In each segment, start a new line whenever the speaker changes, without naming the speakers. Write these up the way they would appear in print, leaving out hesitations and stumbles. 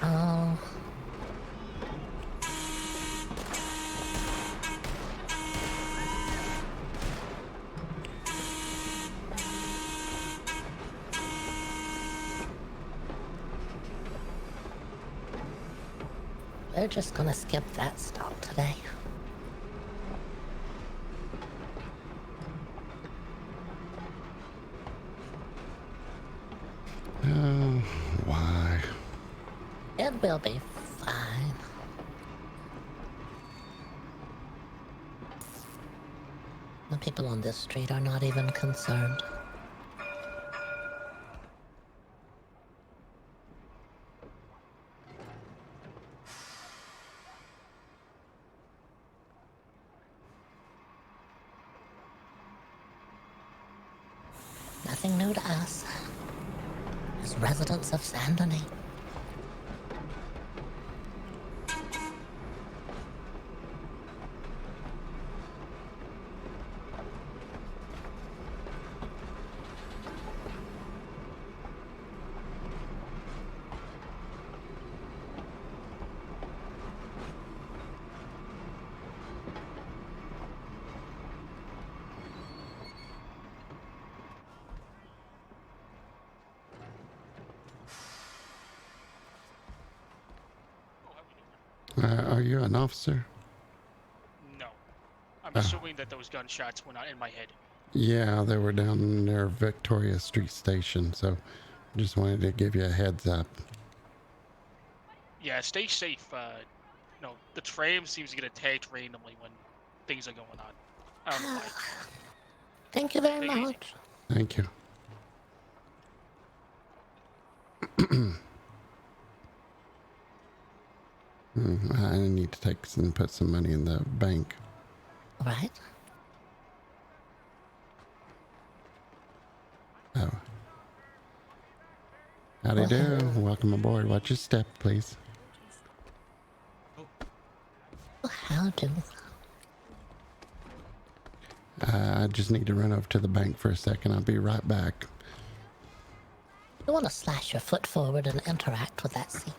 Oh. We're just gonna skip that stop today.
Oh, why?
It will be fine. The people on this street are not even concerned. Nothing new to us, as residents of Saint-Denis.
Are you an officer?
No. I'm assuming that those gunshots were not in my head.
Yeah, they were down near Victoria Street Station, so just wanted to give you a heads up.
Yeah, stay safe. No, the tram seems to get attacked randomly when things are going on. I don't know why.
Thank you very much.
Thank you. I need to take some, put some money in the bank.
All right.
Oh. Howdy do. Welcome aboard. Watch your step, please.
How do?
I just need to run over to the bank for a second. I'll be right back.
You want to slash your foot forward and interact with that seat.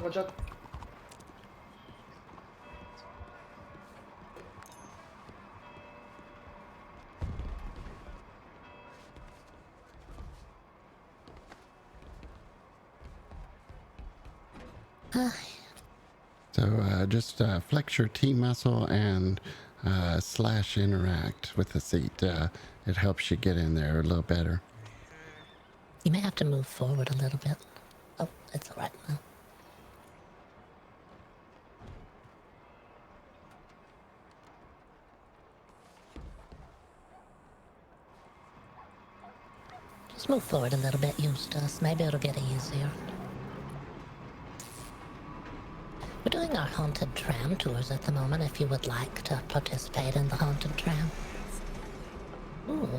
Watch out.
So just flex your T muscle and slash interact with the seat. It helps you get in there a little better.
You may have to move forward a little bit. Oh, it's all right now. Just move forward a little bit, Eustace. Maybe it'll get easier. We're doing our haunted tram tours at the moment if you would like to participate in the haunted tram. Ooh,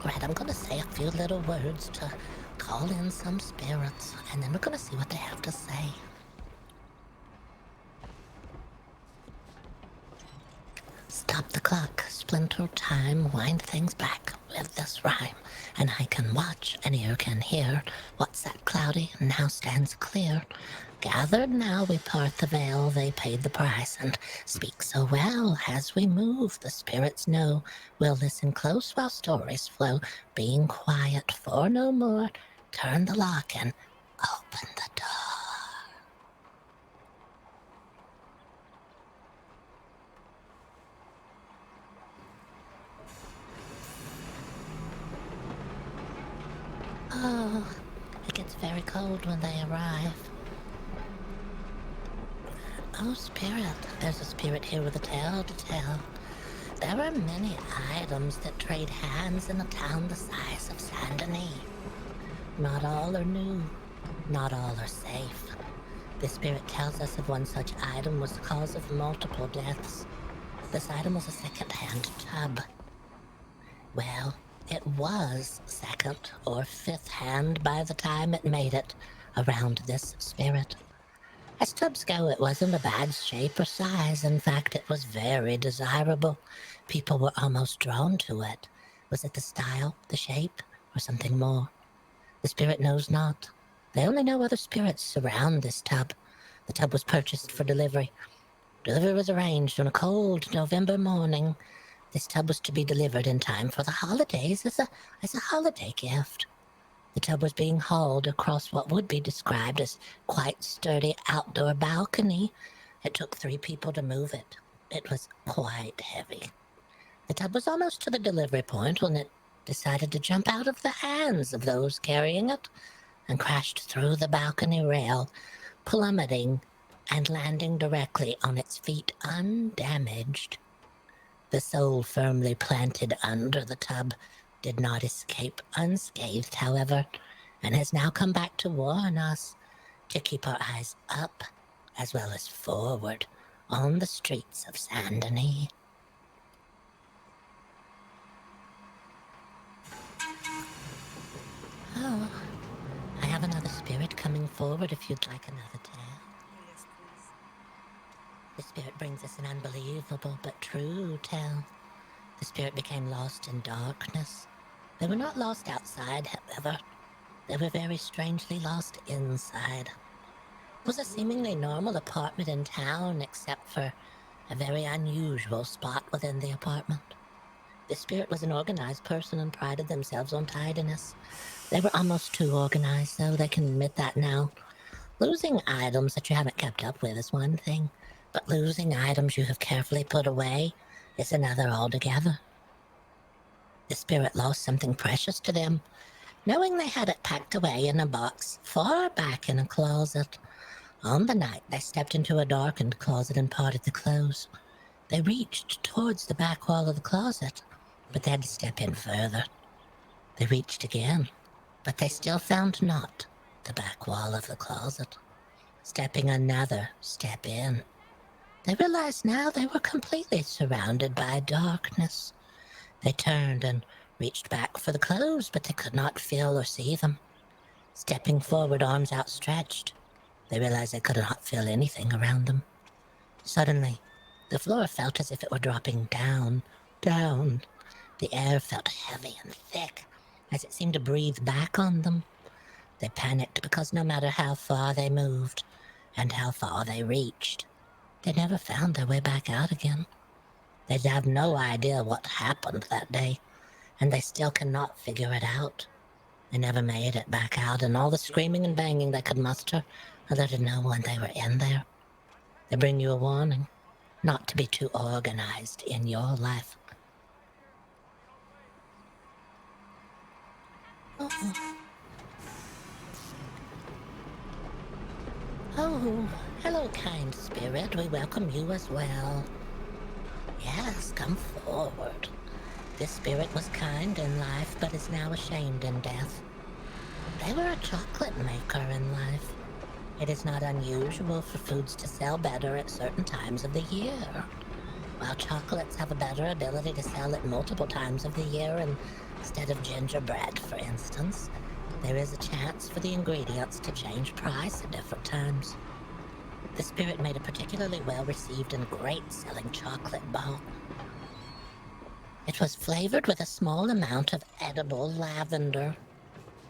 Right, I'm gonna say a few little words to call in some spirits, and then we're gonna see what they have to say. Stop the clock, splinter time, wind things back with this rhyme, and I can watch, and ear can hear. What's that cloudy now stands clear? Gathered now we part the veil, they paid the price, and speak so well as we move. The spirits know we'll listen close while stories flow, being quiet for no more. Turn the lock and open the door. cold when they arrive. Oh, spirit, there's a spirit here with a tale to tell. There are many items that trade hands in a town the size of Saint-Denis. Not all are new, not all are safe. The spirit tells us of one such item was the cause of multiple deaths. This item was a second-hand tub. Well, it was second or fifth hand by the time it made it around this spirit. As tubs go, it wasn't a bad shape or size. In fact, it was very desirable. People were almost drawn to it. Was it the style, the shape, or something more? The spirit knows not. They only know other spirits surround this tub. The tub was purchased for delivery. Delivery was arranged on a cold November morning. This tub was to be delivered in time for the holidays as a holiday gift. The tub was being hauled across what would be described as quite sturdy outdoor balcony. It took 3 people to move it. It was quite heavy. The tub was almost to the delivery point when it decided to jump out of the hands of those carrying it and crashed through the balcony rail, plummeting and landing directly on its feet undamaged. The soul firmly planted under the tub did not escape unscathed, however, and has now come back to warn us to keep our eyes up as well as forward on the streets of Saint-Denis. Oh, I have another spirit coming forward if you'd like another tale.
Yes, please.
The spirit brings us an unbelievable but true tale. The spirit became lost in darkness. They were not lost outside, however. They were very strangely lost inside. It was a seemingly normal apartment in town, except for a very unusual spot within the apartment. The spirit was an organized person and prided themselves on tidiness. They were almost too organized, though they can admit that now. Losing items that you haven't kept up with is one thing, but losing items you have carefully put away is another altogether. The spirit lost something precious to them, knowing they had it packed away in a box far back in a closet. On the night, they stepped into a darkened closet and parted the clothes. They reached towards the back wall of the closet, but they had to step in further. They reached again, but they still found not the back wall of the closet. Stepping another step in, they realized now they were completely surrounded by darkness. They turned and reached back for the clothes, but they could not feel or see them. Stepping forward, arms outstretched, they realized they could not feel anything around them. Suddenly, the floor felt as if it were dropping down, down. The air felt heavy and thick, as it seemed to breathe back on them. They panicked because no matter how far they moved, and how far they reached, they never found their way back out again. They have no idea what happened that day, and they still cannot figure it out. They never made it back out, and all the screaming and banging they could muster alerted no one they were in there. They bring you a warning not to be too organized in your life. Oh, hello, kind spirit. We welcome you as well. Yes, come forward. This spirit was kind in life, but is now ashamed in death. They were a chocolate maker in life. It is not unusual for foods to sell better at certain times of the year. While chocolates have a better ability to sell at multiple times of the year, instead of gingerbread, for instance, there is a chance for the ingredients to change price at different times. The spirit made a particularly well-received and great-selling chocolate bar. It was flavored with a small amount of edible lavender,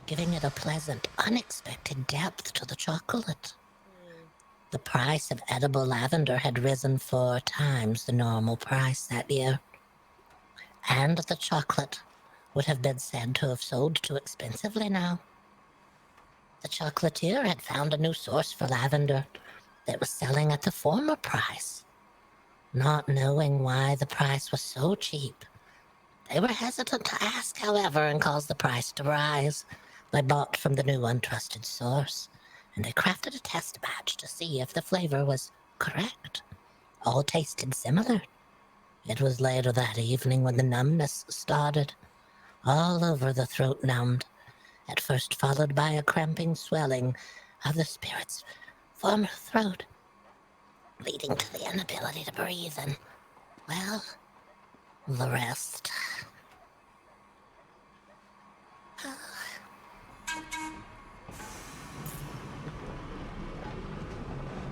giving it a pleasant, unexpected depth to the chocolate. The price of edible lavender had risen 4 times the normal price that year, and the chocolate would have been said to have sold too expensively now. The chocolatier had found a new source for lavender that was selling at the former price. Not knowing why the price was so cheap, they were hesitant to ask, however, and caused the price to rise. They bought from the new untrusted source, and they crafted a test batch to see if the flavor was correct. All tasted similar. It was later that evening when the numbness started. All over the throat numbed, at first followed by a cramping swelling of the spirit's former throat, leading to the inability to breathe and, well, the rest.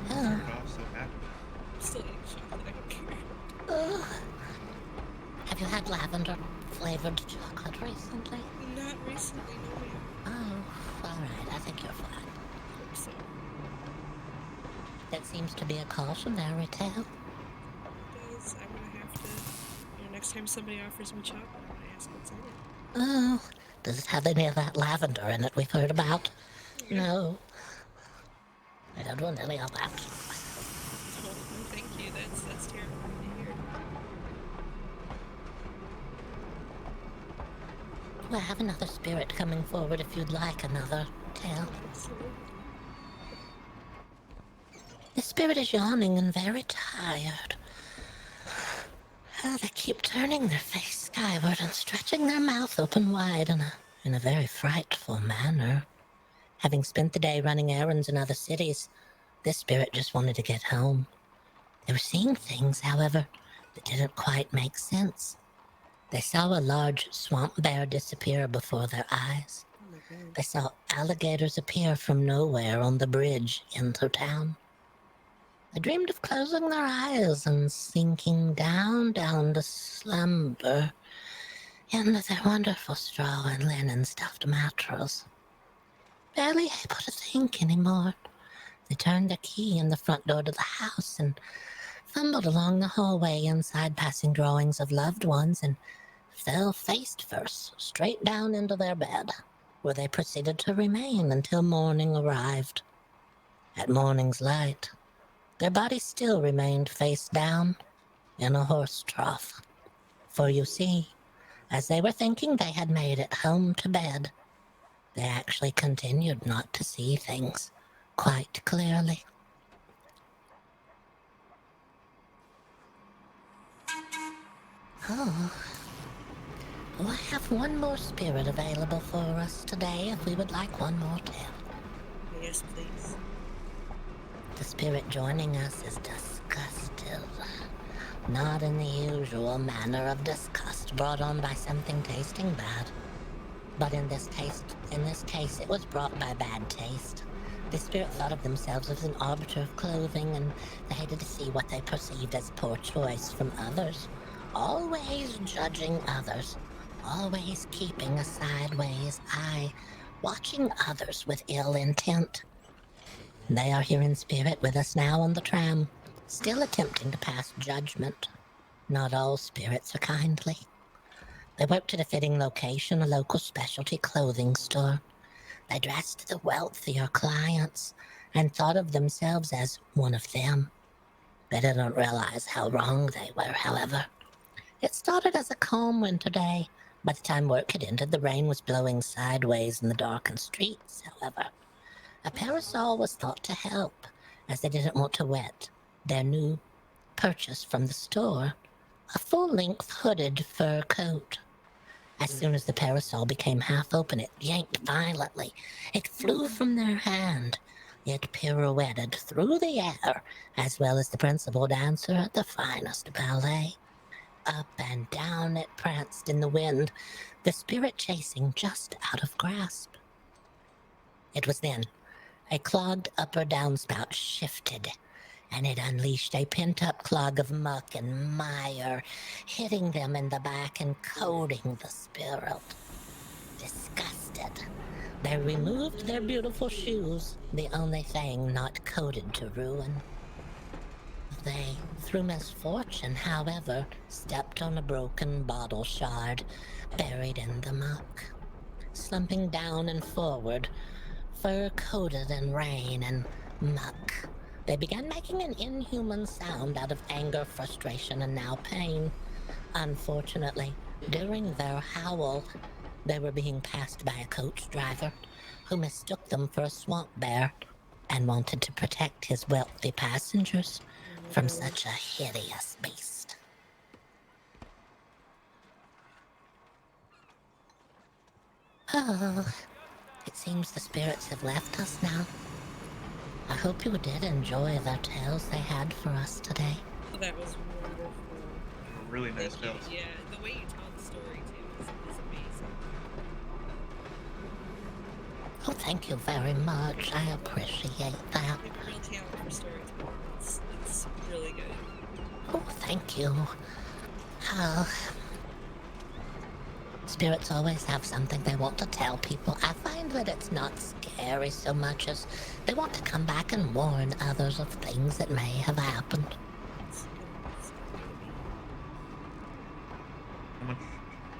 Turned off so happy.
Still eating chocolate, I don't care.
Have you had lavender flavored chocolate recently?
Not recently, no ma'am.
Oh, alright, I think you're fine.
Hope so.
It seems to be a cautionary tale.
Guys, I'm gonna have to, next time somebody offers me chocolate, I'm gonna ask what's in it.
Oh, does it have any of that lavender in it we've heard about? No. I don't want any of that.
Oh, no, thank you. That's terrifying to hear.
We'll have another spirit coming forward if you'd like another tale.
Absolutely.
The spirit is yawning and very tired. They keep turning their face skyward and stretching their mouth open wide in a very frightful manner. Having spent the day running errands in other cities, this spirit just wanted to get home. They were seeing things, however, that didn't quite make sense. They saw a large swamp bear disappear before their eyes.
Oh my god.
They saw alligators appear from nowhere on the bridge into town. They dreamed of closing their eyes and sinking down to slumber in their wonderful straw and linen stuffed mattress. Barely able to think anymore, they turned the key in the front door to the house and fumbled along the hallway inside, passing drawings of loved ones, and fell face first straight down into their bed, where they proceeded to remain until morning arrived. At morning's light, their bodies still remained face down in a horse trough. For you see, as they were thinking they had made it home to bed, they actually continued not to see things quite clearly. Oh, I have one more spirit available for us today if we would like one more tale.
Yes, please.
The spirit joining us is disgusted. Not in the usual manner of disgust brought on by something tasting bad. But in this case, it was brought by bad taste. The spirit thought of themselves as an arbiter of clothing, and they hated to see what they perceived as poor choice from others. Always judging others. Always keeping a sideways eye. Watching others with ill intent. They are here in spirit with us now on the tram, still attempting to pass judgment. Not all spirits are kindly. They worked at a fitting location, a local specialty clothing store. They dressed the wealthier clients and thought of themselves as one of them. They didn't realize how wrong they were, however. It started as a calm winter day. By the time work had ended, the rain was blowing sideways in the darkened streets, however. A parasol was thought to help, as they didn't want to wet their new purchase from the store, a full-length hooded fur coat. As soon as the parasol became half open, it yanked violently. It flew from their hand. It pirouetted through the air, as well as the principal dancer at the finest ballet. Up and down it pranced in the wind, the spirit chasing just out of grasp. It was then a clogged upper downspout shifted, and it unleashed a pent-up clog of muck and mire, hitting them in the back and coating the spirit. Disgusted, they removed their beautiful shoes, the only thing not coated to ruin. They, through misfortune, however, stepped on a broken bottle shard, buried in the muck. Slumping down and forward, fur-coated in rain and muck, they began making an inhuman sound out of anger, frustration, and now pain. Unfortunately, during their howl, They were being passed by a coach driver who mistook them for a swamp bear and wanted to protect his wealthy passengers from such a hideous beast. Oh, it seems the spirits have left us now. I hope you did enjoy the tales they had for us today.
That was wonderful.
Really nice
Thank you.
tales.
Yeah, the way you tell the story too is amazing.
Oh, thank you very much. I appreciate that.
You have a real talent for storytelling. It's really good.
Oh, thank you. Oh, spirits always have something they want to tell people. I find that it's not scary so much as they want to come back and warn others of things that may have happened.
It's a good way to be.
How much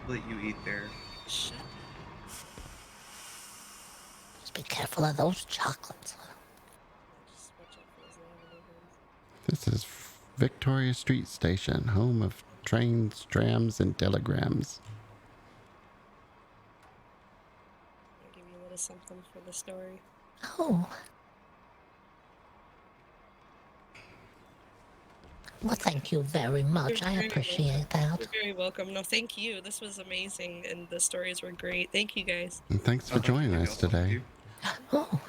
will you eat there?
Shut up.
Just be careful of those chocolates.
Just watch out for those lavender ones.
This is Victoria Street Station, home of trains, trams, and telegrams.
I'll give you a little something for the story.
Oh. Well, thank you very much.
You're
I
very
appreciate that.
You're very welcome. No, thank you. This was amazing, and the stories were great. Thank you guys.
And thanks for
Oh, thank you.
joining
Maybe
us
I'll talk to
today.
you.
Oh.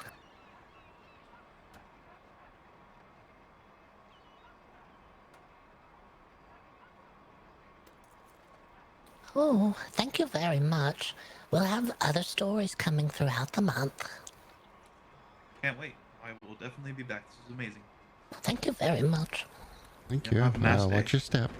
Oh, thank you very much. We'll have other stories coming throughout the month.
Can't wait. I will definitely be back. This is amazing.
Thank you very much.
Thank
Yeah,
you.
have a nice day.
Watch your step.